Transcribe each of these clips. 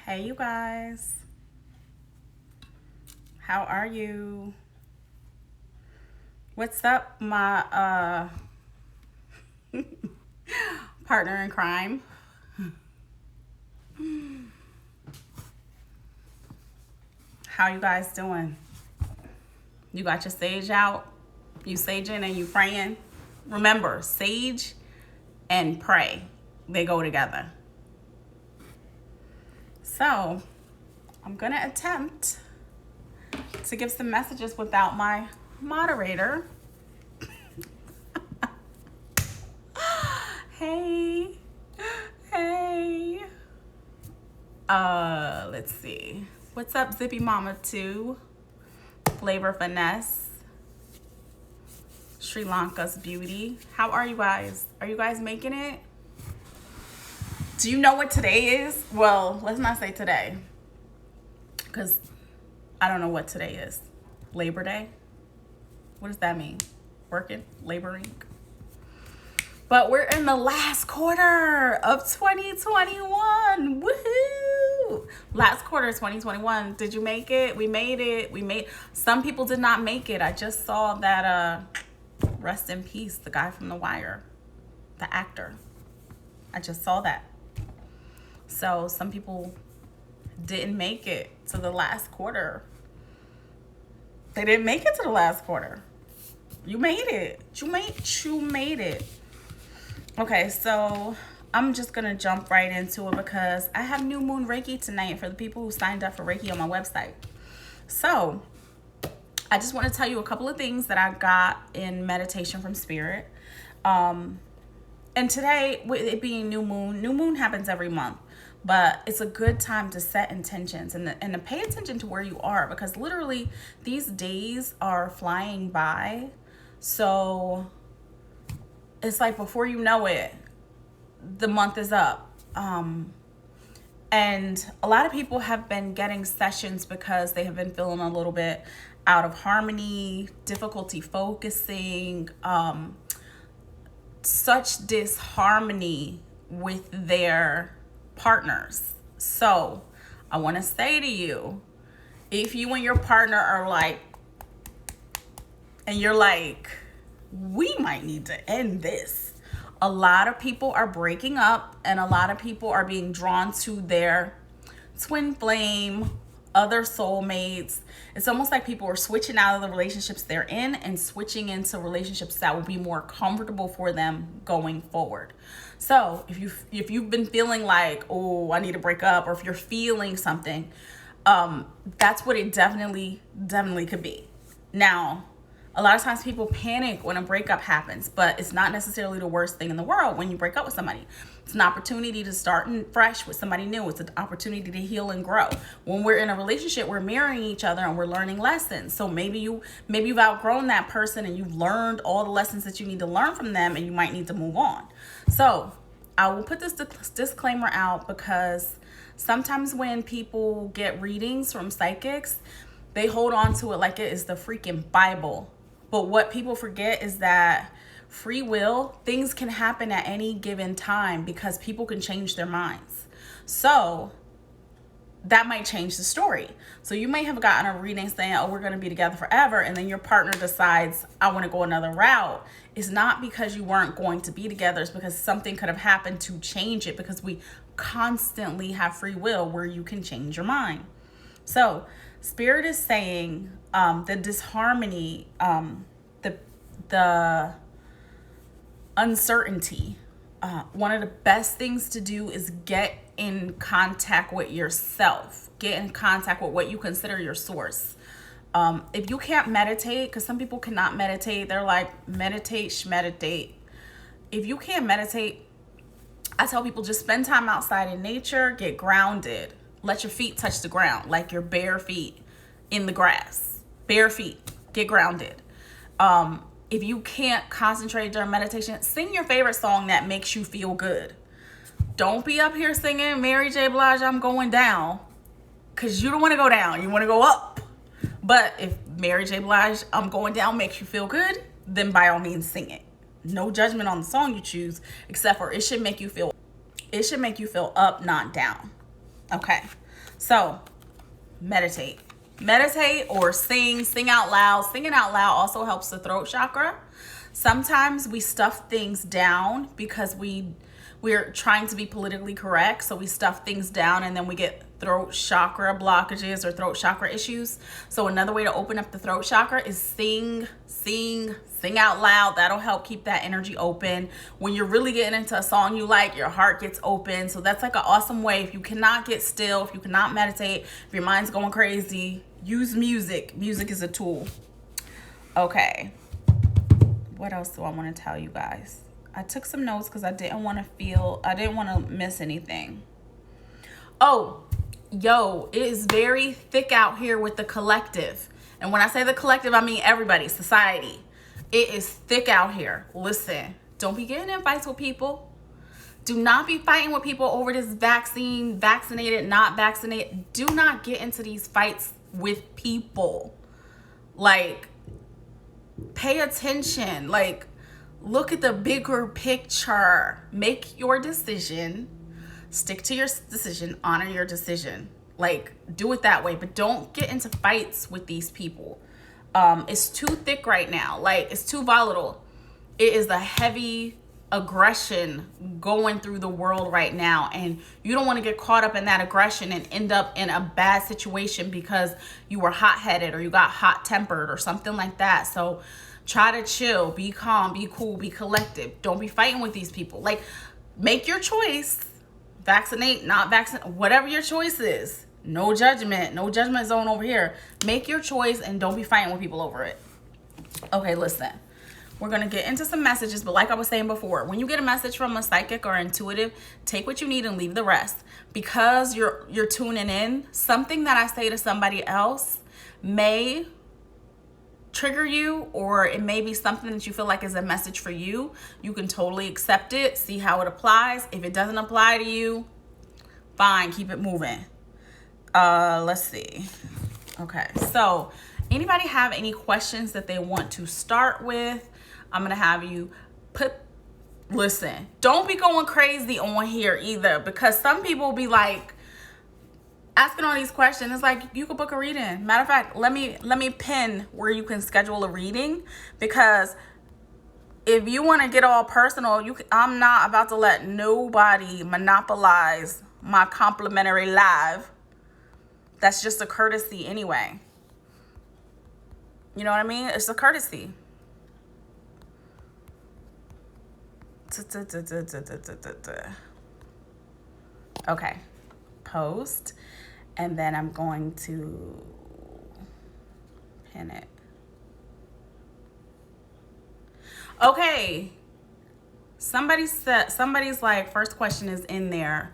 Hey, you guys. How are you? What's up, my partner in crime? How you guys doing? You got your sage out? You saging and you praying? Remember, sage and pray, they go together. So, I'm going to attempt to give some messages without my moderator. Hey. Hey. Let's see. What's up, Zippy Mama 2? Flavor Finesse. Sri Lanka's Beauty. How are you guys? Are you guys making it? Do you know what today is? Well, let's not say today, because I don't know what today is. Labor Day? What does that mean? Working? Laboring? But we're in the last quarter of 2021. Woohoo! Last quarter of 2021. Did you make it? We made it. Some people did not make it. I just saw that rest in peace, the guy from The Wire, the actor. I just saw that. So some people didn't make it to the last quarter. They didn't make it to the last quarter. You made it. You made it. Okay, so I'm just going to jump right into it because I have New Moon Reiki tonight for the people who signed up for Reiki on my website. So I just want to tell you a couple of things that I got in meditation from Spirit. And today, with it being New Moon happens every month. But it's a good time to set intentions and to pay attention to where you are, because literally these days are flying by. So it's like before you know it, the month is up. And a lot of people have been getting sessions because they have been feeling a little bit out of harmony, difficulty focusing, such disharmony with their partners. So I want to say to you, if you and your partner are like, and you're like, we might need to end this. A lot of people are breaking up, and a lot of people are being drawn to their twin flame, other soulmates. It's almost like people are switching out of the relationships they're in and switching into relationships that will be more comfortable for them going forward. So if you've been feeling like, oh, I need to break up, or if you're feeling something, that's what it definitely could be. Now, a lot of times people panic when a breakup happens, but it's not necessarily the worst thing in the world when you break up with somebody. It's an opportunity to start fresh with somebody new. It's an opportunity to heal and grow. When we're in a relationship, we're marrying each other and we're learning lessons. So maybe you've outgrown that person and you've learned all the lessons that you need to learn from them, and you might need to move on. So I will put this disclaimer out because sometimes when people get readings from psychics, they hold on to it like it is the freaking Bible. But what people forget is that free will, things can happen at any given time because people can change their minds. So that might change the story. So you may have gotten a reading saying, oh, we're going to be together forever. And then your partner decides, I want to go another route. It's not because you weren't going to be together. It's because something could have happened to change it, because we constantly have free will where you can change your mind. So Spirit is saying the disharmony, the uncertainty. One of the best things to do is get in contact with yourself. Get in contact with what you consider your source. If you can't meditate, because some people cannot meditate, they're like, meditate. If you can't meditate, I tell people just spend time outside in nature, get grounded. Let your feet touch the ground, like your bare feet in the grass. Bare feet, get grounded. If you can't concentrate during meditation, sing your favorite song that makes you feel good. Don't be up here singing Mary J. Blige, I'm going down, because you don't want to go down. You want to go up. But if Mary J. Blige, I'm going down, makes you feel good, then by all means sing it. No judgment on the song you choose, except for it should make you feel up, not down. Okay. So meditate. Meditate or sing out loud. Singing out loud also helps the throat chakra. Sometimes we stuff things down because we're trying to be politically correct. So we stuff things down and then we get throat chakra blockages or throat chakra issues. So another way to open up the throat chakra is sing out loud. That'll help keep that energy open. When you're really getting into a song you like, your heart gets open. So that's like an awesome way. If you cannot get still, if you cannot meditate, if your mind's going crazy, use music. Music is a tool. Okay. What else do I want to tell you guys? I took some notes because I didn't want to miss anything. Oh, yo, it is very thick out here with the collective. And when I say the collective, I mean everybody, society. It is thick out here. Listen, don't be getting in fights with people. Do not be fighting with people over this vaccine, vaccinated, not vaccinated. Do not get into these fights with people. Like, pay attention. Like, look at the bigger picture. Make your decision. Stick to your decision. Honor your decision. Like, do it that way. But don't get into fights with these people. It's too thick right now. Like, it's too volatile. It is a heavy aggression going through the world right now. And you don't want to get caught up in that aggression and end up in a bad situation because you were hot-headed or you got hot-tempered or something like that. So try to chill, be calm, be cool, be collective. Don't be fighting with these people. Like, make your choice. Vaccinate, not vaccinate, whatever your choice is. No judgment zone over here. Make your choice and don't be fighting with people over it. Okay, listen. We're going to get into some messages, but like I was saying before, when you get a message from a psychic or intuitive, take what you need and leave the rest. Because you're tuning in, something that I say to somebody else may trigger you, or it may be something that you feel like is a message for you. You can totally accept it, see how it applies. If it doesn't apply to you, fine, keep it moving. Let's see. Okay, so anybody have any questions that they want to start with? I'm gonna have you listen, don't be going crazy on here either, because some people will be like asking all these questions. It's like, you could book a reading. Matter of fact, let me pin where you can schedule a reading, because if you want to get all personal, I'm not about to let nobody monopolize my complimentary live. That's just a courtesy anyway. You know what I mean? It's a courtesy. Okay. Post. And then I'm going to pin it. Okay. Somebody's like, first question is in there.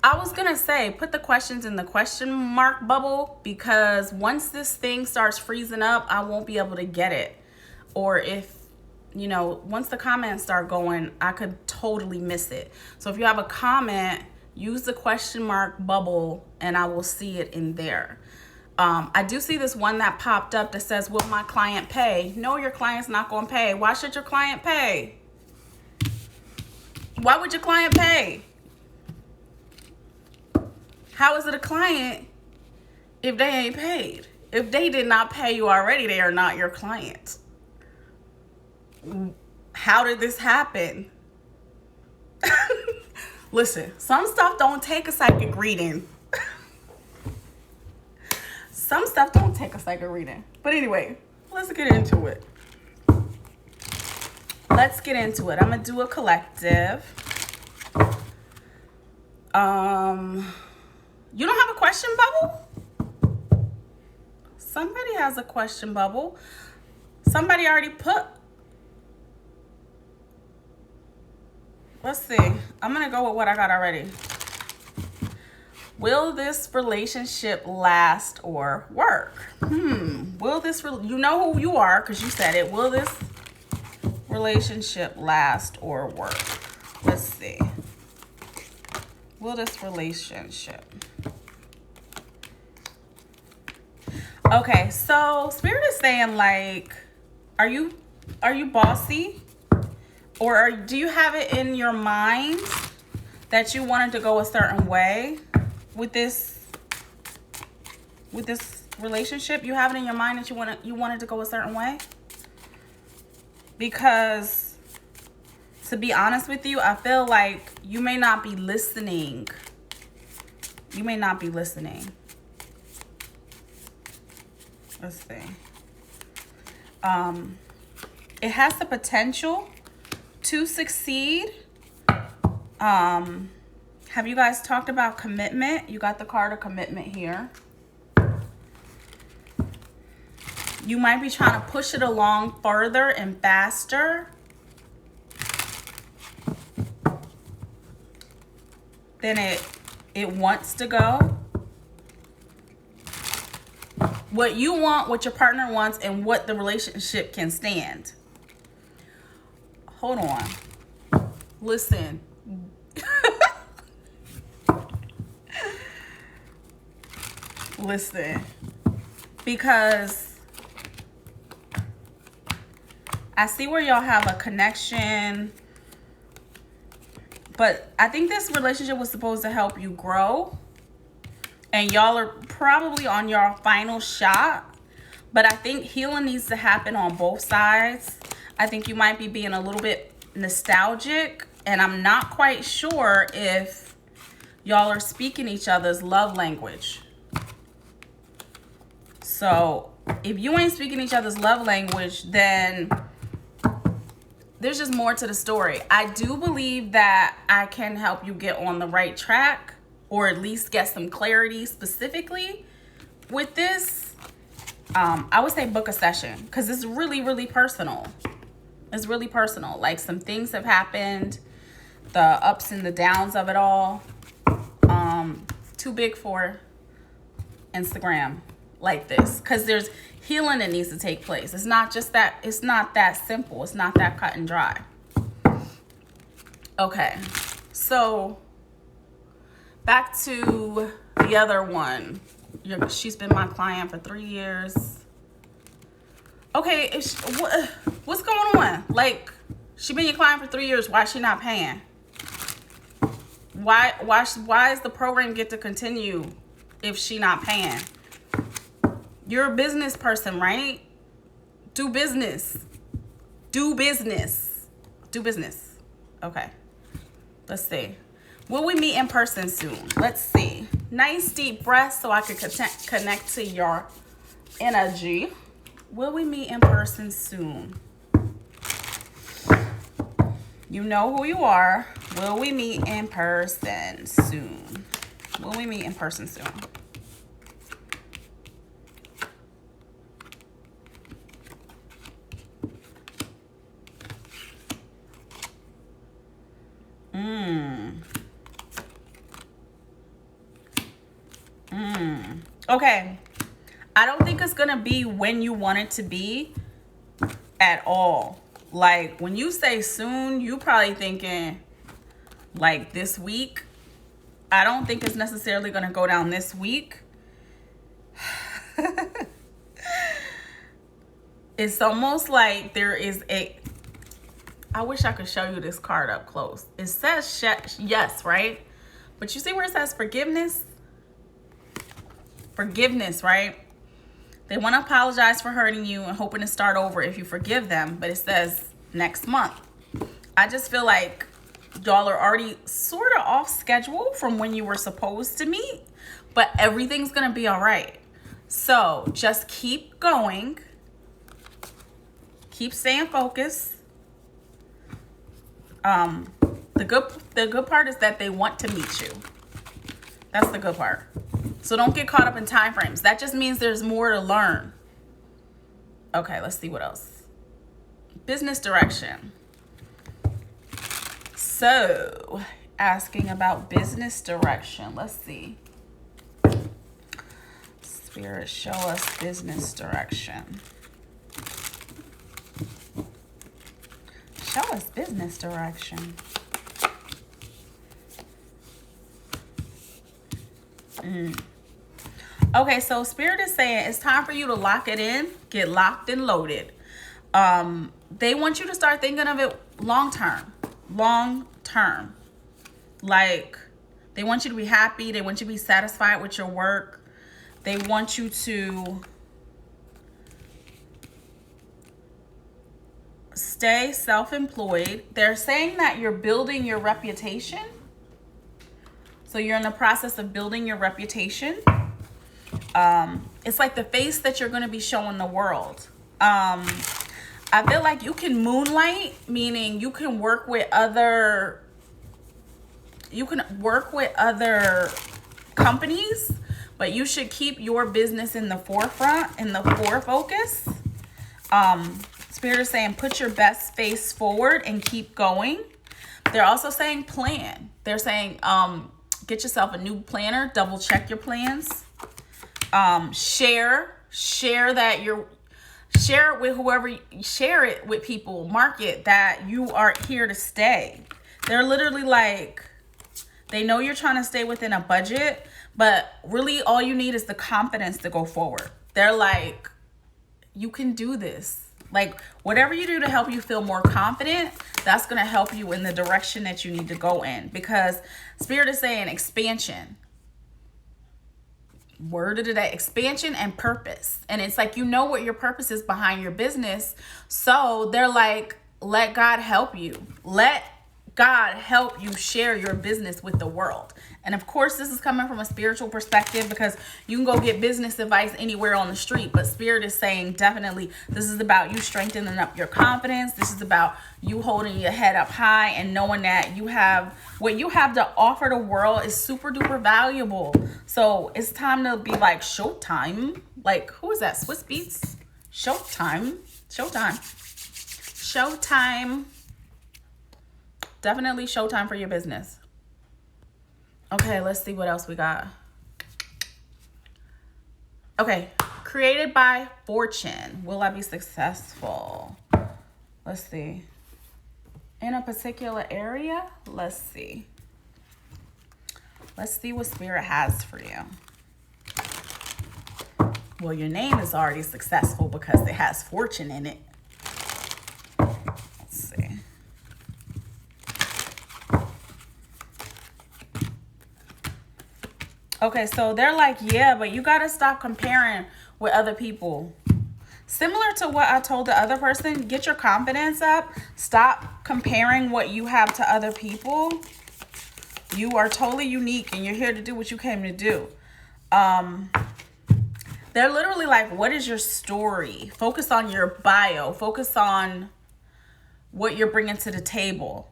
I was going to say, put the questions in the question mark bubble, because once this thing starts freezing up, I won't be able to get it. Or if, once the comments start going, I could totally miss it. So if you have a comment, use the question mark bubble and I will see it in there. I do see this one that popped up that says, will my client pay? No, your client's not going to pay. Why should your client pay? Why would your client pay? How is it a client if they ain't paid? If they did not pay you already, they are not your client. How did this happen? Listen, some stuff don't take a psychic reading. Some stuff don't take a psychic reading. But anyway, let's get into it. I'm going to do a collective. You don't have a question bubble? Somebody has a question bubble. Somebody already put. Let's see. I'm going to go with what I got already. Will this relationship last or work? Will this, you know who you are because you said it. Will this relationship last or work? Let's see. Will this relationship? Okay, so Spirit is saying, like, are you bossy? Or do you have it in your mind that you wanted to go a certain way with this with this relationship? You have it in your mind that you wanted to go a certain way? Because to be honest with you, I feel like you may not be listening. You may not be listening. Let's see. It has the potential to succeed. Have you guys talked about commitment? You got the card of commitment here. You might be trying to push it along further and faster than it wants to go. What you want, what your partner wants, and what the relationship can stand. Hold on. Listen. Listen. Because I see where y'all have a connection. But I think this relationship was supposed to help you grow. And y'all are probably on your final shot. But I think healing needs to happen on both sides. I think you might be being a little bit nostalgic. And I'm not quite sure if y'all are speaking each other's love language. So if you ain't speaking each other's love language, then there's just more to the story. I do believe that I can help you get on the right track, or at least get some clarity specifically with this. I would say book a session, because it's really, really personal. It's really personal. Like, some things have happened, the ups and the downs of it all. Too big for Instagram like this, because there's healing that needs to take place. It's not just that. It's not that simple. It's not that cut and dry. Okay, so back to the other one. She's been my client for 3 years. Okay, what's going on? Like, she been your client for 3 years. Why is she not paying? Why is the program get to continue if she not paying? You're a business person, right? Do business. Do business. Do business. Okay. Let's see. Will we meet in person soon? Let's see. Nice deep breath so I can connect to your energy. Will we meet in person soon? You know who you are. Will we meet in person soon? Will we meet in person soon? Okay. I don't think it's gonna be when you want it to be at all. Like, when you say soon, you probably thinking like this week. I don't think it's necessarily gonna go down this week. It's almost like there is I wish I could show you this card up close. It says yes, right? But you see where it says forgiveness? Forgiveness, right? They want to apologize for hurting you and hoping to start over if you forgive them, but it says next month. I just feel like y'all are already sort of off schedule from when you were supposed to meet, but everything's going to be all right. So just keep going. Keep staying focused. The good part is that they want to meet you. That's the good part. So don't get caught up in time frames. That just means there's more to learn. Okay, let's see what else. Business direction. So, asking about business direction. Let's see. Spirit, show us business direction. Show us business direction. Okay, so Spirit is saying it's time for you to lock it in, get locked and loaded. They want you to start thinking of it long term. Like, they want you to be happy. They want you to be satisfied with your work. They want you to stay self-employed. They're saying that you're building your reputation. So you're in the process of building your reputation. It's like the face that you're going to be showing the world. I feel like you can moonlight, meaning you can work with other companies, but you should keep your business in the forefront, in the focus. Spirit is saying put your best face forward and keep going. They're also saying plan. They're saying get yourself a new planner, double check your plans. Share it with whoever, share it with people, market that you are here to stay. They're literally like, they know you're trying to stay within a budget, but really all you need is the confidence to go forward. They're like, you can do this. Like whatever you do to help you feel more confident, that's going to help you in the direction that you need to go in, because Spirit is saying expansion. Word of the day, expansion and purpose. And it's like, you know what your purpose is behind your business. So they're like, let God help you. Let God help you share your business with the world. And of course, this is coming from a spiritual perspective, because you can go get business advice anywhere on the street. But Spirit is saying definitely this is about you strengthening up your confidence. This is about you holding your head up high and knowing that you have what you have to offer the world is super duper valuable. So it's time to be like Showtime. Like, who is that? Swiss Beats? Showtime. Definitely showtime for your business. Okay, let's see what else we got. Okay, created by fortune. Will I be successful? Let's see. In a particular area? Let's see. Let's see what Spirit has for you. Well, your name is already successful because it has fortune in it. Let's see. Okay, so they're like, yeah, but you got to stop comparing with other people. Similar to what I told the other person, get your confidence up. Stop comparing what you have to other people. You are totally unique and you're here to do what you came to do. They're literally like, what is your story? Focus on your bio. Focus on what you're bringing to the table.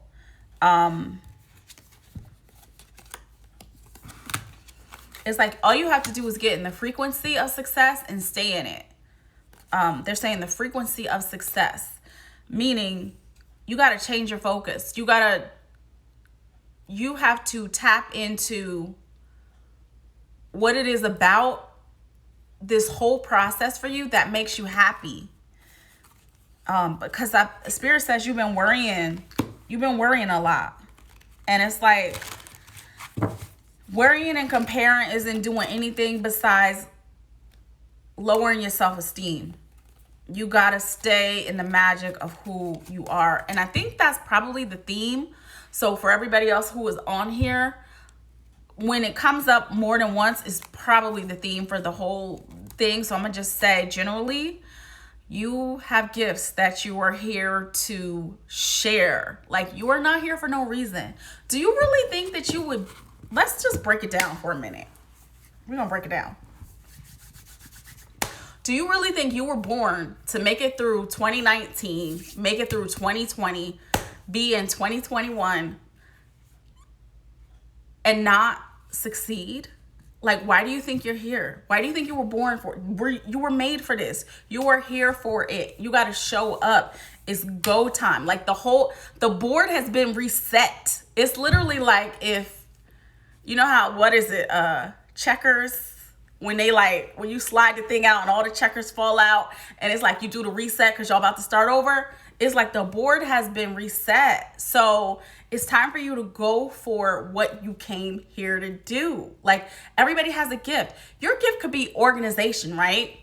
It's like all you have to do is get in the frequency of success and stay in it. They're saying the frequency of success, meaning you got to change your focus. You have to tap into what it is about this whole process for you that makes you happy. Because Spirit says you've been worrying a lot. And it's like, worrying and comparing isn't doing anything besides lowering your self-esteem. You gotta stay in the magic of who you are. And I think that's probably the theme. So for everybody else who is on here, when it comes up more than once, it's probably the theme for the whole thing. So I'm gonna just say generally, you have gifts that you are here to share. Like, you are not here for no reason. Do you really think that you would... Let's just break it down for a minute. We're going to break it down. Do you really think you were born to make it through 2019, make it through 2020, be in 2021, and not succeed? Like, why do you think you're here? Why do you think you were born for it? You were made for this. You are here for it. You got to show up. It's go time. Like, the board has been reset. It's literally like if, you know how, what is it? Checkers, when you slide the thing out and all the checkers fall out and it's like you do the reset because y'all about to start over. It's like the board has been reset. So it's time for you to go for what you came here to do. Like, everybody has a gift. Your gift could be organization, right?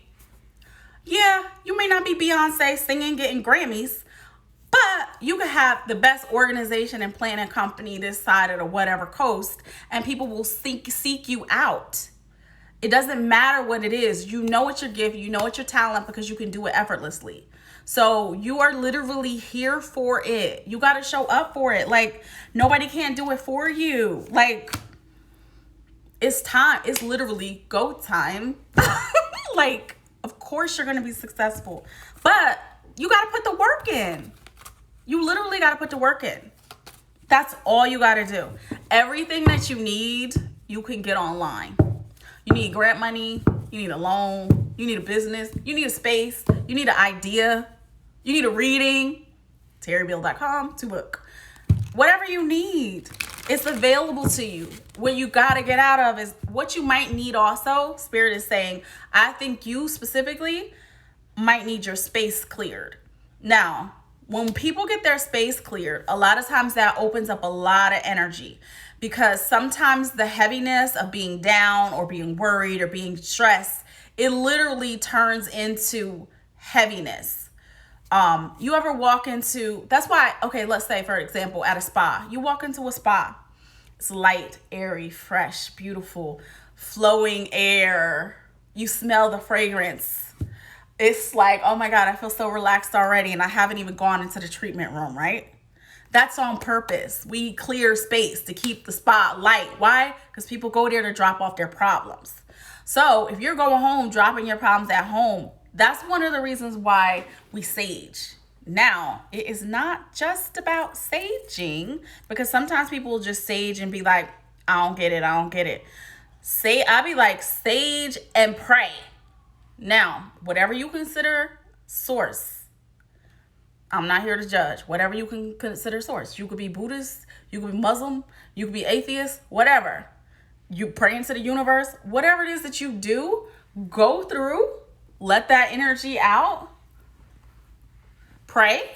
Yeah, you may not be Beyonce singing, getting Grammys, but you could have the best organization and planning company this side of the whatever coast, and people will seek you out. It doesn't matter what it is. You know it's your gift. You know it's your talent because you can do it effortlessly. So you are literally here for it. You got to show up for it. Like, nobody can do it for you. Like, it's time. It's literally go time. Like, of course you're going to be successful. But you got to put the work in. You literally got to put the work in. That's all you got to do. Everything that you need, you can get online. You need grant money. You need a loan. You need a business. You need a space. You need an idea. You need a reading. TerryBill.com to book. Whatever you need, it's available to you. What you got to get out of is what you might need also. Spirit is saying, I think you specifically might need your space cleared. Now, when people get their space cleared, a lot of times that opens up a lot of energy, because sometimes the heaviness of being down or being worried or being stressed, it literally turns into heaviness. You ever walk into, that's why, okay, let's say for example, at a spa, you walk into a spa, it's light, airy, fresh, beautiful, flowing air. You smell the fragrance. It's like, oh my God, I feel so relaxed already, and I haven't even gone into the treatment room, right? That's on purpose. We clear space to keep the spot light. Why? Because people go there to drop off their problems. So if you're going home, dropping your problems at home, that's one of the reasons why we sage. Now, it is not just about saging, because sometimes people will just sage and be like, I don't get it. I'll be like, sage and pray. Now, whatever you consider source, I'm not here to judge. Whatever you can consider source. You could be Buddhist, you could be Muslim, you could be atheist, whatever. You pray into the universe. Whatever it is that you do, go through, let that energy out, pray.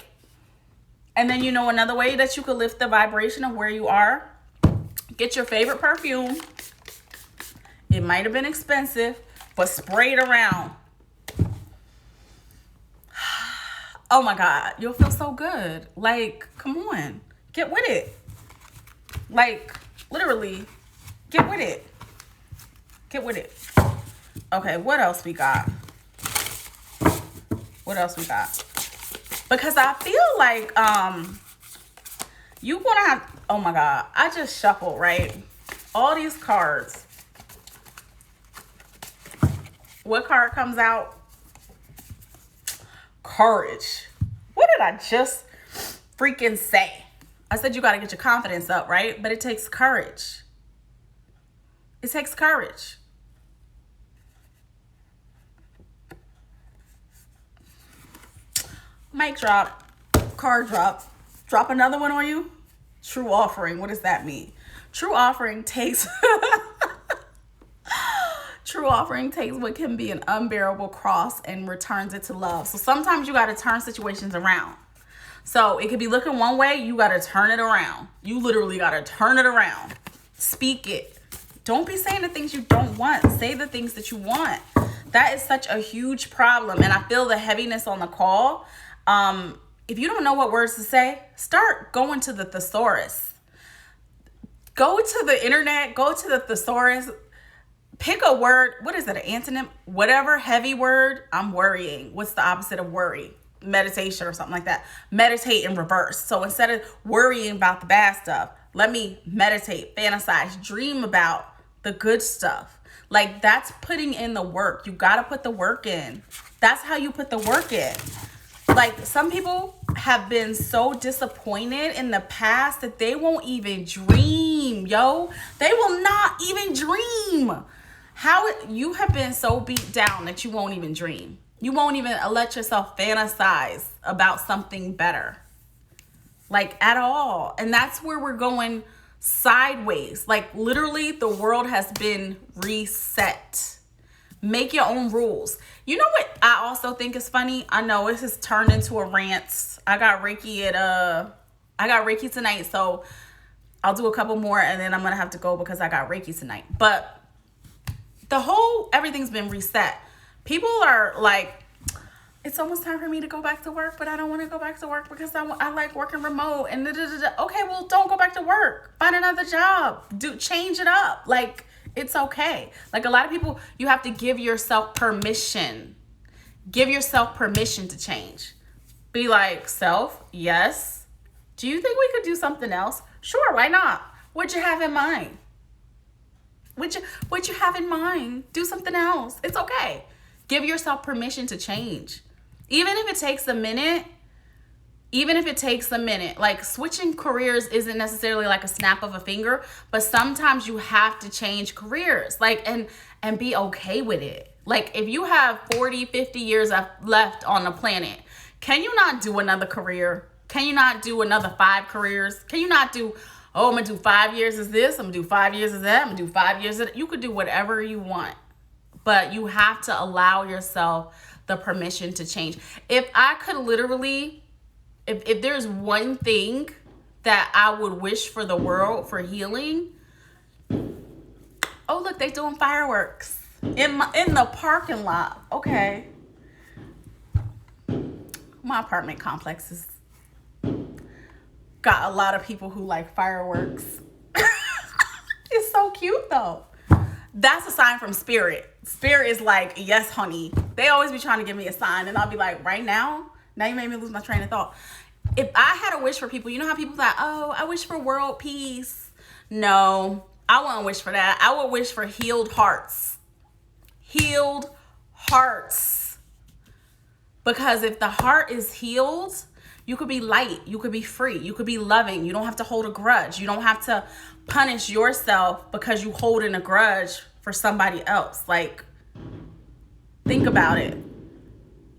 And then another way that you could lift the vibration of where you are, get your favorite perfume. It might have been expensive, but spray it around. Oh my God, you'll feel so good. Like, come on, get with it. Like, literally, get with it. Get with it. Okay, what else we got? Because I feel like you want to have, oh my God, I just shuffled, right? All these cards. What card comes out? Courage. What did I just freaking say? I said you got to get your confidence up, right? But it takes courage. It takes courage. Mic drop. Card drop. Drop another one on you. True offering. What does that mean? True offering takes... True offering takes what can be an unbearable cross and returns it to love. So sometimes you got to turn situations around. So it could be looking one way, you got to turn it around. You literally got to turn it around. Speak it. Don't be saying the things you don't want. Say the things that you want. That is such a huge problem. And I feel the heaviness on the call. If you don't know what words to say, start going to the thesaurus. Go to the internet, go to the thesaurus. Pick a word. What is it? An antonym? Whatever heavy word. I'm worrying. What's the opposite of worry? Meditation or something like that. Meditate in reverse. So instead of worrying about the bad stuff, let me meditate, fantasize, dream about the good stuff. Like, that's putting in the work. You got to put the work in. That's how you put the work in. Like, some people have been so disappointed in the past that they won't even dream, yo. They will not even dream. You have been so beat down that you won't even dream. You won't even let yourself fantasize about something better. Like, at all. And that's where we're going sideways. Like, literally, the world has been reset. Make your own rules. You know what I also think is funny? I know this has turned into a rant. I got Reiki tonight, so I'll do a couple more and then I'm gonna have to go because I got Reiki tonight. But everything's been reset. People are like, it's almost time for me to go back to work, but I don't want to go back to work because I like working remote and Okay, well, don't go back to work. Find another job. Change it up. Like, It's okay. Like a lot of people, you have to give yourself permission. Give yourself permission to change. Be like, self, yes. Do you think we could do something else? Sure, why not? What'd you have in mind? What you have in mind? Do something else. It's okay. Give yourself permission to change. Even if it takes a minute, like switching careers isn't necessarily like a snap of a finger, but sometimes you have to change careers, like, and be okay with it. Like if you have 40, 50 years left on the planet, can you not do another career? Can you not do another 5 careers? Can you not do, oh, I'm gonna do 5 years as this, I'm gonna do 5 years as that, I'm gonna do 5 years as that. You could do whatever you want, but you have to allow yourself the permission to change. If I could literally, if there's one thing that I would wish for the world for healing, oh look, they doing fireworks in the parking lot. Okay, my apartment complex is got a lot of people who like fireworks. It's so cute though. That's a sign from spirit. Spirit is like, yes, honey. They always be trying to give me a sign, and I'll be like, right now you made me lose my train of thought. If I had a wish for people, you know how people like, oh, I wish for world peace. No, I wouldn't wish for that. I would wish for healed hearts. Healed hearts. Because if the heart is healed, you could be light. You could be free. You could be loving. You don't have to hold a grudge. You don't have to punish yourself because you holding a grudge for somebody else. Like, think about it.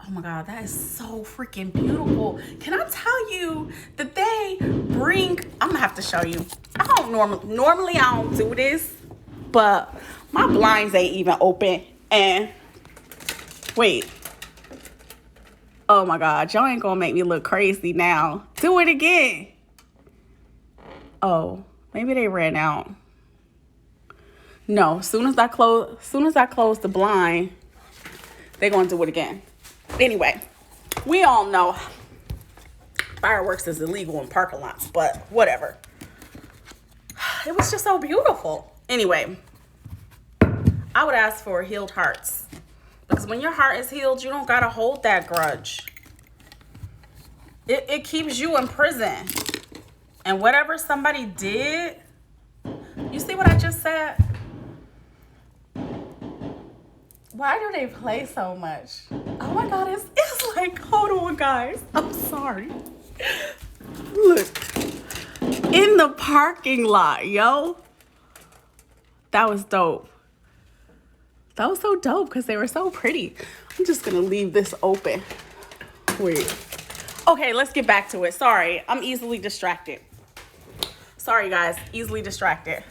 Oh my God, that is so freaking beautiful. Can I tell you that they bring, I'm gonna have to show you. I don't normally I don't do this, but my blinds ain't even open. And wait. Oh my God, y'all ain't gonna make me look crazy now. Do it again. Oh, maybe they ran out. No, soon as I close the blind, they're gonna do it again. Anyway, we all know fireworks is illegal in parking lots, but whatever. It was just so beautiful. Anyway, I would ask for healed hearts. Because when your heart is healed, you don't gotta hold that grudge. It keeps you in prison. And whatever somebody did, you see what I just said? Why do they play so much? Oh my God, it's like, hold on guys. I'm sorry. Look, in the parking lot, yo. That was dope. That was so dope because they were so pretty. I'm just gonna leave this open. Wait. Okay, let's get back to it. Sorry, I'm easily distracted. Sorry guys, easily distracted.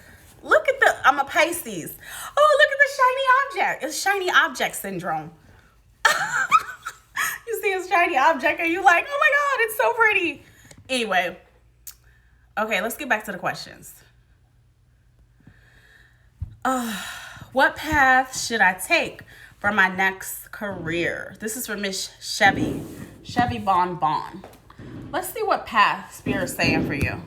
Look at I'm a Pisces. Oh, look at the shiny object. It's shiny object syndrome. You see a shiny object and you're like, oh my God, it's so pretty. Anyway, okay, let's get back to the questions. What path should I take for my next career? This is for Miss Chevy Bon Bon. Let's see what path Spirit's saying for you.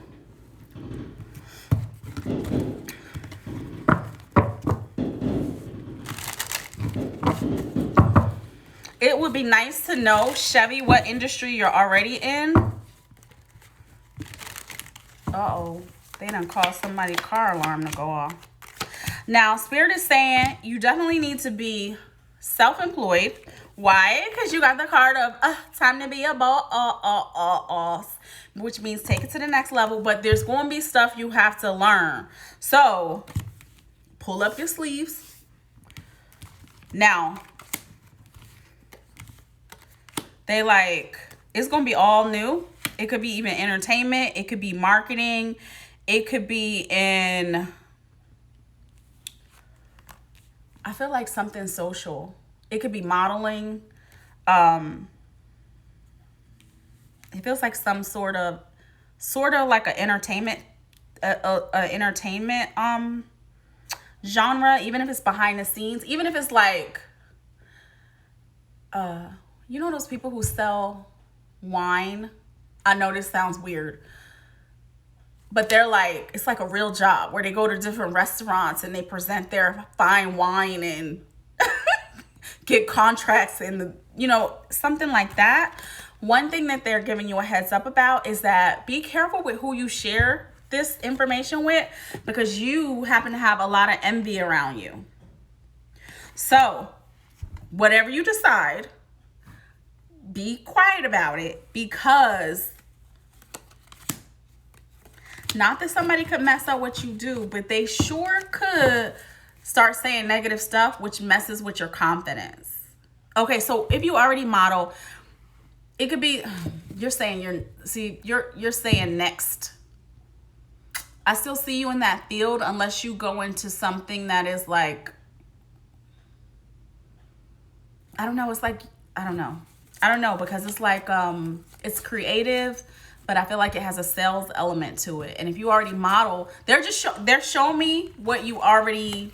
It would be nice to know, Chevy, what industry you're already in. Uh-oh. They done caused somebody's car alarm to go off. Now, Spirit is saying you definitely need to be self-employed. Why? Because you got the card of time to be a boss, which means take it to the next level. But there's going to be stuff you have to learn. So, pull up your sleeves. Now, they like, it's going to be all new. It could be even entertainment. It could be marketing. It could be in, I feel like something social. It could be modeling. It feels like some sort of like an entertainment, entertainment genre. Even if it's behind the scenes, even if it's like, you know those people who sell wine? I know this sounds weird. but they're like, it's like a real job where they go to different restaurants and they present their fine wine and get contracts and something like that. One thing that they're giving you a heads up about is that be careful with who you share this information with, because you happen to have a lot of envy around you. So whatever you decide, be quiet about it, because not that somebody could mess up what you do, but they sure could start saying negative stuff, which messes with your confidence. Okay, so if you already model, it could be you're saying next. I still see you in that field unless you go into something that is like, I don't know, because it's like it's creative, but I feel like it has a sales element to it. And if you already model, they're showing me what you already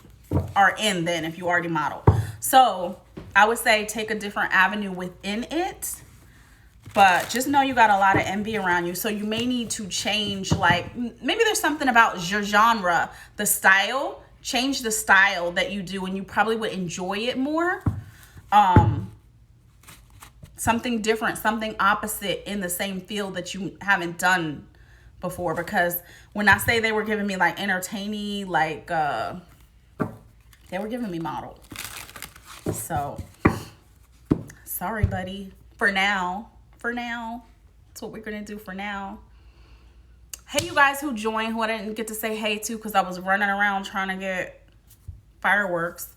are in then, if you already model. So I would say take a different avenue within it, but just know you got a lot of envy around you. So you may need to change, like maybe there's something about your genre, the style, change the style that you do and you probably would enjoy it more. Something different, something opposite in the same field that you haven't done before. Because when I say they were giving me like entertaining, like they were giving me model. So sorry, buddy. For now, that's what we're gonna do for now. Hey, you guys who joined, who I didn't get to say hey to because I was running around trying to get fireworks.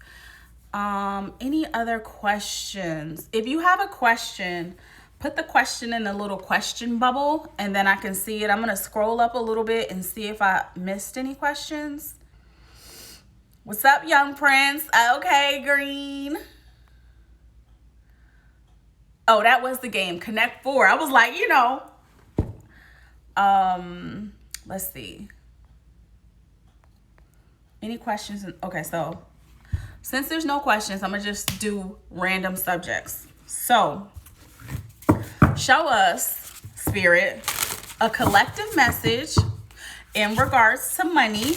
Any other questions? If you have a question, put the question in the little question bubble and then I can see it. I'm gonna scroll up a little bit and see if I missed any questions. What's up, young prince? Okay, green. Oh, that was the game, Connect 4. I was like, let's see. Any questions? Okay, so since there's no questions, I'm gonna just do random subjects. So show us, Spirit, a collective message in regards to money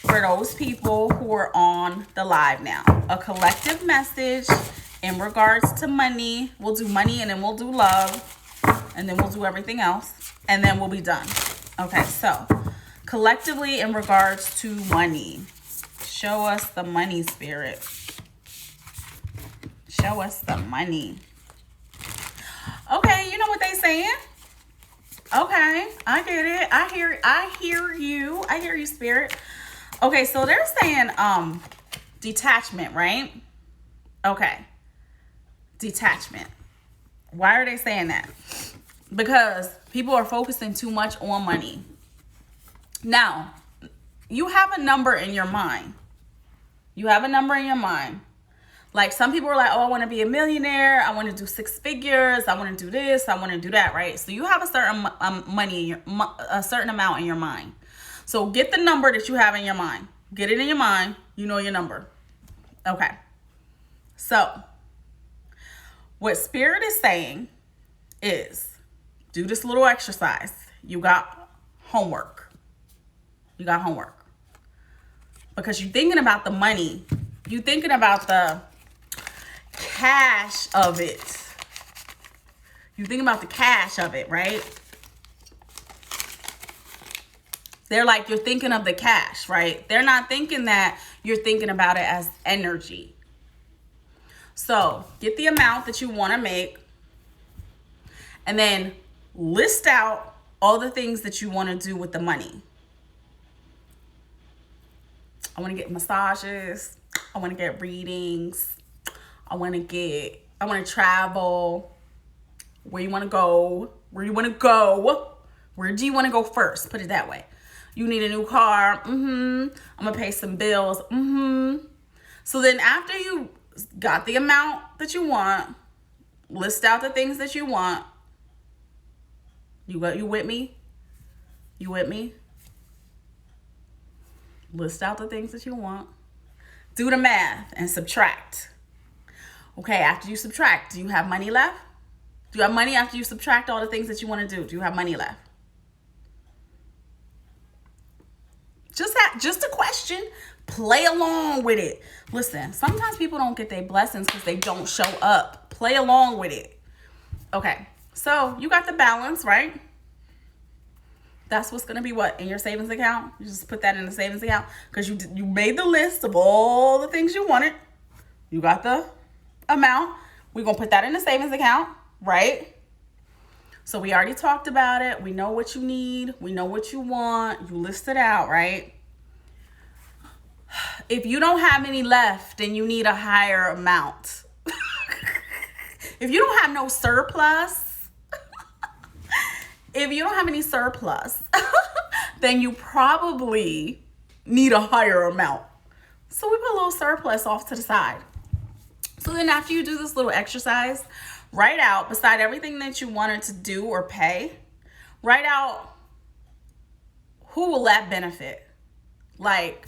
for those people who are on the live now. A collective message in regards to money. We'll do money and then we'll do love and then we'll do everything else and then we'll be done. Okay, so collectively in regards to money, show us the money, Spirit. Show us the money. Okay, you know what they saying? Okay, I get it. I hear you, Spirit. Okay, so they're saying detachment, right? Okay. Detachment. Why are they saying that? Because people are focusing too much on money. Now, you have a number in your mind. Like some people are like, oh, I want to be a millionaire. I want to do 6 figures. I want to do this. I want to do that, right? So you have a certain a certain amount in your mind. So get the number that you have in your mind. Get it in your mind. You know your number. Okay. So what Spirit is saying is do this little exercise. You got homework. Because you're thinking about the money. You're thinking about the cash of it. You're thinking about the cash of it, right? They're like, you're thinking of the cash, right? They're not thinking that you're thinking about it as energy. So get the amount that you want to make and then list out all the things that you want to do with the money. I want to get massages. I want to get readings. I want to travel. Where you want to go? Where do you want to go first? Put it that way. You need a new car. I'm going to pay some bills. So then after you got the amount that you want, list out the things that you want. You with me? You with me? List out the things that you want. Do the math and subtract. Okay, after you subtract, do you have money left? Do you have money after you subtract all the things that you want to do? Do you have money left? Just a question. Play along with it. Listen, sometimes people don't get their blessings because they don't show up. Play along with it. Okay, so you got the balance, right? That's what's going to be what? In your savings account? You just put that in the savings account because you made the list of all the things you wanted. You got the amount. We're going to put that in the savings account, right? So we already talked about it. We know what you need. We know what you want. You list it out, right? If you don't have any left, then you need a higher amount. If you don't have no surplus, if you don't have any surplus, then you probably need a higher amount. So we put a little surplus off to the side. So then after you do this little exercise, write out, beside everything that you wanted to do or pay, write out who will that benefit. Like,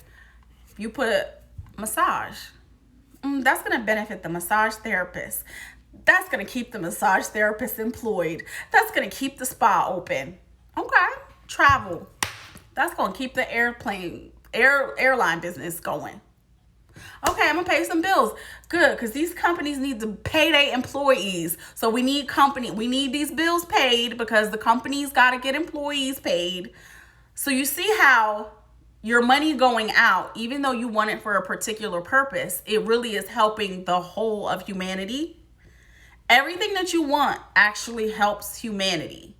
you put massage. That's going to benefit the massage therapist. That's going to keep the massage therapist employed. That's going to keep the spa open. Okay. Travel. That's going to keep the airline business going. Okay, I'm going to pay some bills. Good, because these companies need to pay their employees. So we need these bills paid because the companies got to get employees paid. So you see how your money going out, even though you want it for a particular purpose, it really is helping the whole of humanity. Everything that you want actually helps humanity.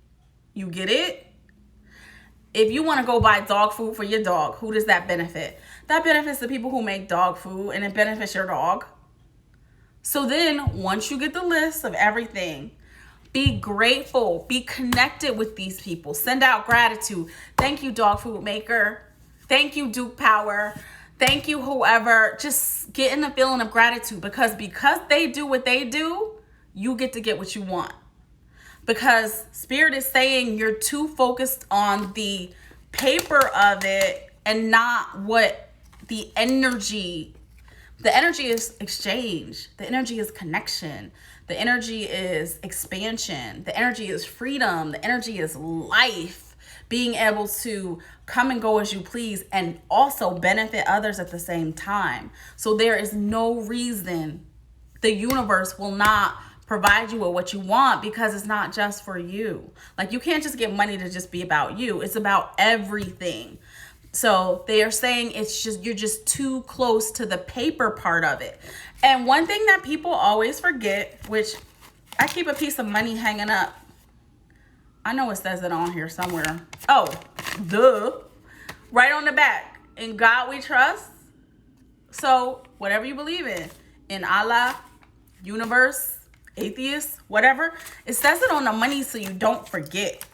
You get it? If you want to go buy dog food for your dog, who does that benefit? That benefits the people who make dog food, and it benefits your dog. So then once you get the list of everything, be grateful, be connected with these people, send out gratitude. Thank you, dog food maker. Thank you, Duke Power. Thank you, whoever. Just get in the feeling of gratitude because they do what they do, you get to get what you want. Because Spirit is saying you're too focused on the paper of it and not what the energy is exchange. The energy is connection. The energy is expansion. The energy is freedom. The energy is life. Being able to come and go as you please and also benefit others at the same time. So there is no reason the universe will not provide you with what you want because it's not just for you. Like, you can't just get money to just be about you. It's about everything. So they are saying you're just too close to the paper part of it. And one thing that people always forget, which I keep a piece of money hanging up. I know it says it on here somewhere. Oh, duh. Right on the back. In God we trust. So whatever you believe in Allah, universe, atheist, whatever, it says it on the money so you don't forget.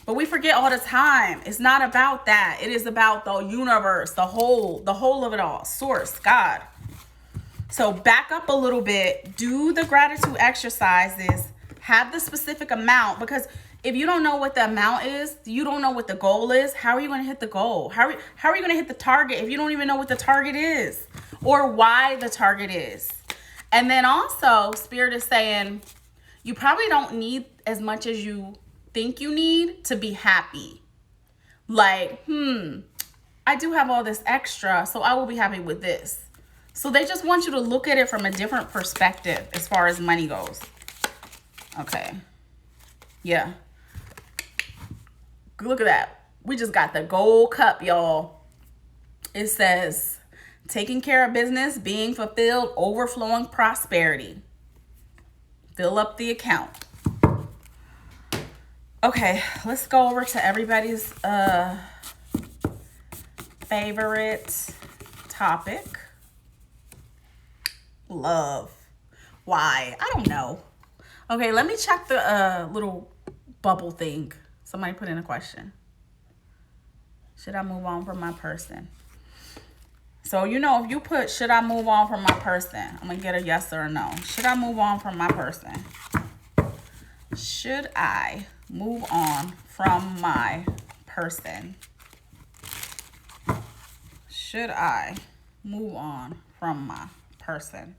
But we forget all the time. It's not about that. It is about the universe, the whole of it all. Source, God. So back up a little bit. Do the gratitude exercises. Have the specific amount, because if you don't know what the amount is, you don't know what the goal is, how are you going to hit the goal? How are you going to hit the target if you don't even know what the target is or why the target is? And then also, Spirit is saying you probably don't need as much as you think you need to be happy. Like, I do have all this extra, so I will be happy with this. So they just want you to look at it from a different perspective as far as money goes. Okay. Yeah. Look at that. We just got the gold cup, y'all. It says, taking care of business, being fulfilled, overflowing prosperity. Fill up the account. Okay, let's go over to everybody's favorite topic. Love. Why? I don't know. Okay, let me check the little bubble thing. Somebody put in a question. Should I move on from my person? So, if you put, should I move on from my person? I'm going to get a yes or a no. Should I move on from my person? Should I move on from my person? Should I move on from my person?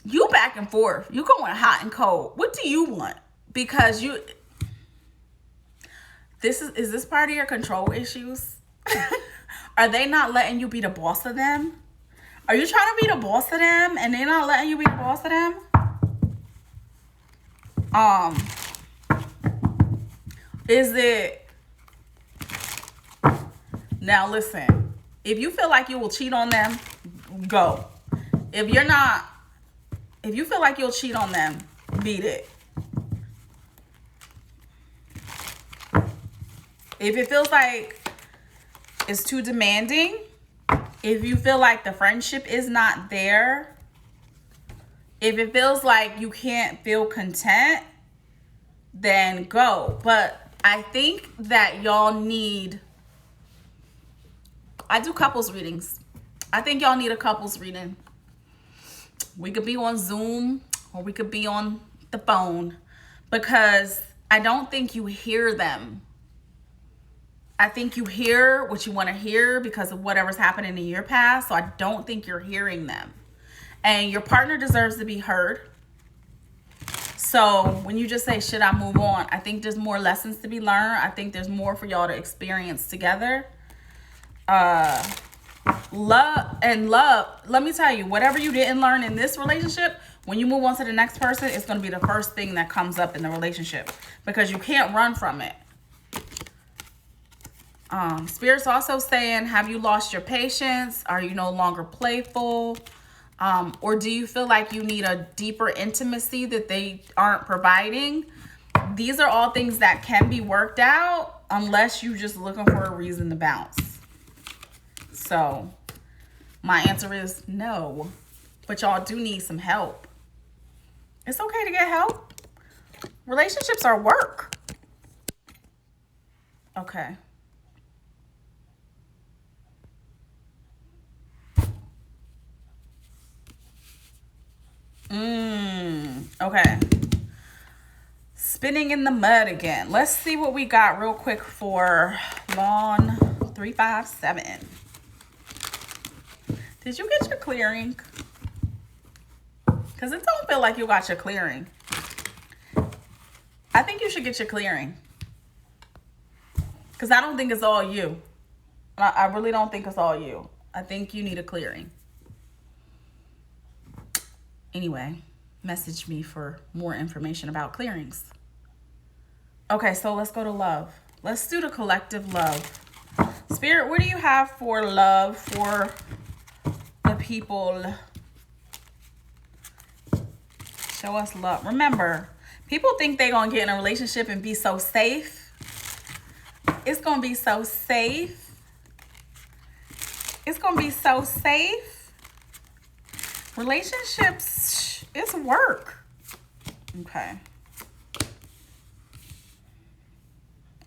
You back and forth. You going hot and cold. What do you want? Because Is this part of your control issues? Are they not letting you be the boss of them? Are you trying to be the boss of them and they're not letting you be the boss of them? Is it... Now listen, if you feel like you will cheat on them, go. If you feel like you'll cheat on them, beat it. If it feels like it's too demanding, if you feel like the friendship is not there, if it feels like you can't feel content, then go. But I think that y'all need... I do couples readings. I think y'all need a couples reading. We could be on Zoom or we could be on the phone, because I don't think you hear them. I think you hear what you want to hear because of whatever's happening in your past. So I don't think you're hearing them. And your partner deserves to be heard. So when you just say, should I move on? I think there's more lessons to be learned. I think there's more for y'all to experience together. Love, let me tell you, whatever you didn't learn in this relationship, when you move on to the next person, it's going to be the first thing that comes up in the relationship, because you can't run from it. Spirit's also saying, have you lost your patience? Are you no longer playful? Or do you feel like you need a deeper intimacy that they aren't providing? These are all things that can be worked out, unless you're just looking for a reason to bounce. So my answer is no, but y'all do need some help. It's okay to get help. Relationships are work. Okay. Okay. Spinning in the mud again. Let's see what we got real quick for Lawn 357. Did you get your clearing? Because it don't feel like you got your clearing. I think you should get your clearing. Because I don't think it's all you. I really don't think it's all you. I think you need a clearing. Anyway, message me for more information about clearings. Okay, so let's go to love. Let's do the collective love. Spirit, what do you have for love for the people? Show us love. Remember, people think they're going to get in a relationship and be so safe. It's going to be so safe. It's going to be so safe. Relationships, it's work. Okay.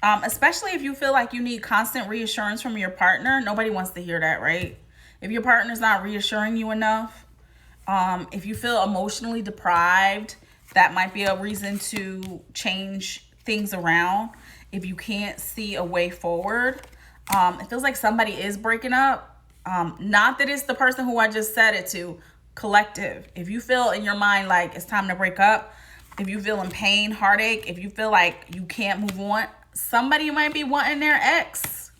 Especially if you feel like you need constant reassurance from your partner. Nobody wants to hear that, right? If your partner's not reassuring you enough, if you feel emotionally deprived, that might be a reason to change things around. If you can't see a way forward, it feels like somebody is breaking up. Not that it's the person who I just said it to. Collective. If you feel in your mind like it's time to break up, if you feel in pain, heartache, if you feel like you can't move on, somebody might be wanting their ex.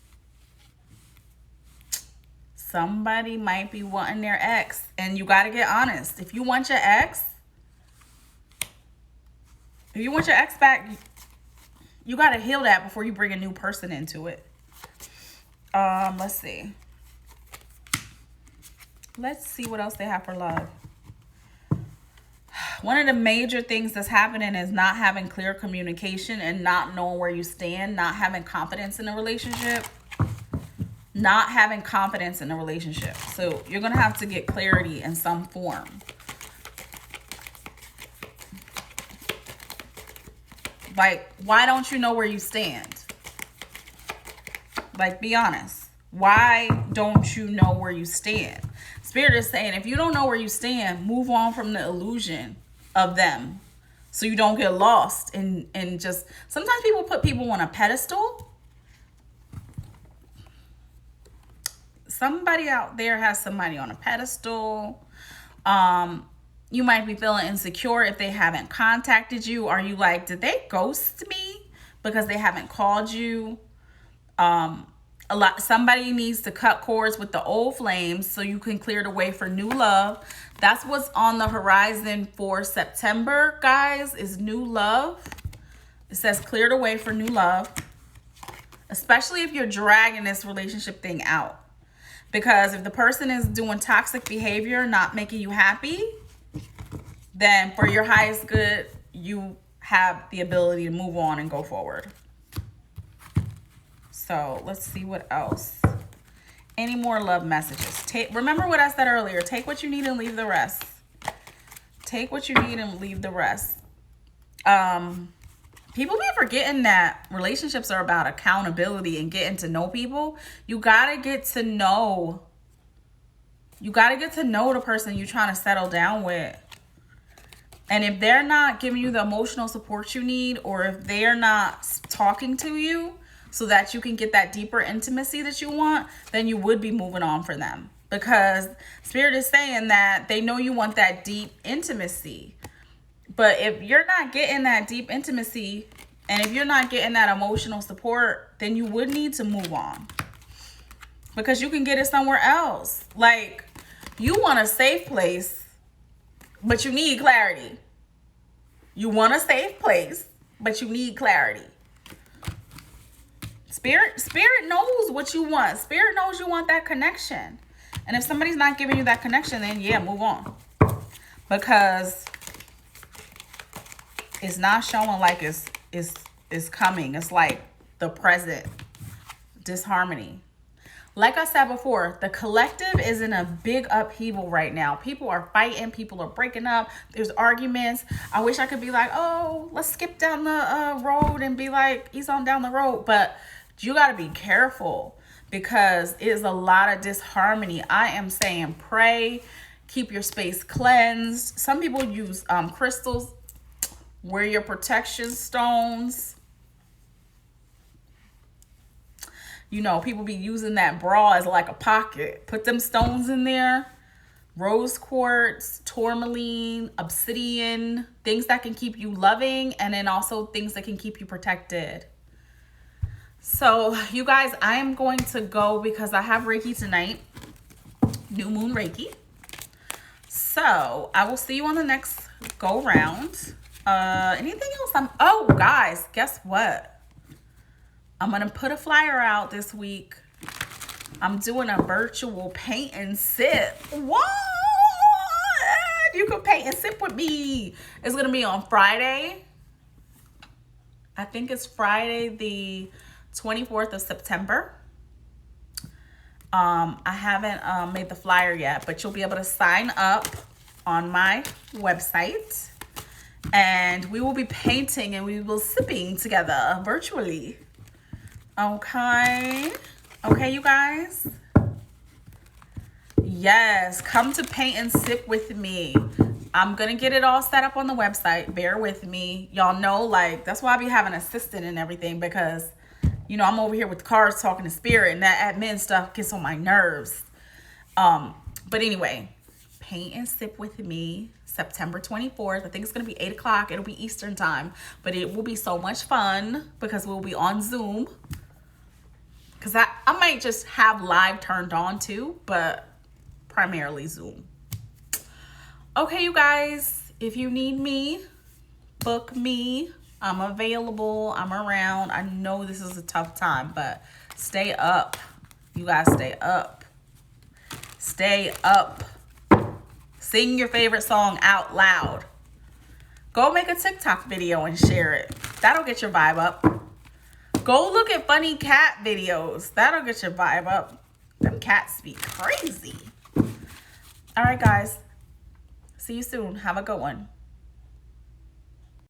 Somebody might be wanting their ex. And you got to get honest. If you want your ex back, you got to heal that before you bring a new person into it. Let's see. Let's see what else they have for love. One of the major things that's happening is not having clear communication and not knowing where you stand, not having confidence in a relationship. Not having confidence in a relationship. So you're going to have to get clarity in some form. Like, why don't you know where you stand? Like, be honest. Why don't you know where you stand? Spirit is saying, if you don't know where you stand, move on from the illusion of them so you don't get lost and just... Sometimes people put people on a pedestal. Somebody out there has somebody on a pedestal. You might be feeling insecure if they haven't contacted you. Are you like, did they ghost me because they haven't called you. Somebody needs to cut cords with the old flames so you can clear the way for new love. That's what's on the horizon for September, guys, is new love. It says clear the way for new love, especially if you're dragging this relationship thing out. Because if the person is doing toxic behavior, not making you happy, then for your highest good, you have the ability to move on and go forward. So let's see what else. Any more love messages? Remember what I said earlier. Take what you need and leave the rest. Take what you need and leave the rest. People be forgetting that relationships are about accountability and getting to know people. You gotta get to know. You gotta get to know the person you're trying to settle down with. And if they're not giving you the emotional support you need, or if they're not talking to you so that you can get that deeper intimacy that you want, then you would be moving on for them. Because Spirit is saying that they know you want that deep intimacy. But if you're not getting that deep intimacy, and if you're not getting that emotional support, then you would need to move on. Because you can get it somewhere else. Like, you want a safe place, but you need clarity. You want a safe place, but you need clarity. Spirit knows what you want. Spirit knows you want that connection. And if somebody's not giving you that connection, then yeah, move on. Because it's not showing like it's coming. It's like the present disharmony. Like I said before, the collective is in a big upheaval right now. People are fighting. People are breaking up. There's arguments. I wish I could be like, oh, let's skip down the road and be like, he's on down the road. But you got to be careful because it is a lot of disharmony. I am saying pray. Keep your space cleansed. Some people use crystals. Wear your protection stones. You know, people be using that bra as like a pocket. Put them stones in there. Rose quartz, tourmaline, obsidian. Things that can keep you loving. And then also things that can keep you protected. So, you guys, I am going to go because I have Reiki tonight. New Moon Reiki. So, I will see you on the next go round. Anything else? Oh, guys, guess what? I'm going to put a flyer out this week. I'm doing a virtual paint and sip. What? You can paint and sip with me. It's going to be on Friday. I think it's Friday the 24th of September. I haven't made the flyer yet, but you'll be able to sign up on my website. And we will be painting and we will sipping together virtually. Okay, you guys. Yes, come to paint and sip with me. I'm gonna get it all set up on the website. Bear with me. Y'all know, like, that's why I be having an assistant and everything, because, you know, I'm over here with cards talking to Spirit, and that admin stuff gets on my nerves. But anyway, paint and sip with me. September 24th. I think it's going to be 8 o'clock. It'll be Eastern time. But it will be so much fun because we'll be on Zoom. Because I might just have live turned on too. But primarily Zoom. Okay, you guys. If you need me, book me. I'm available. I'm around. I know this is a tough time. But stay up. You guys stay up. Stay up. Sing your favorite song out loud. Go make a TikTok video and share it. That'll get your vibe up. Go look at funny cat videos. That'll get your vibe up. Them cats be crazy. All right, guys. See you soon. Have a good one.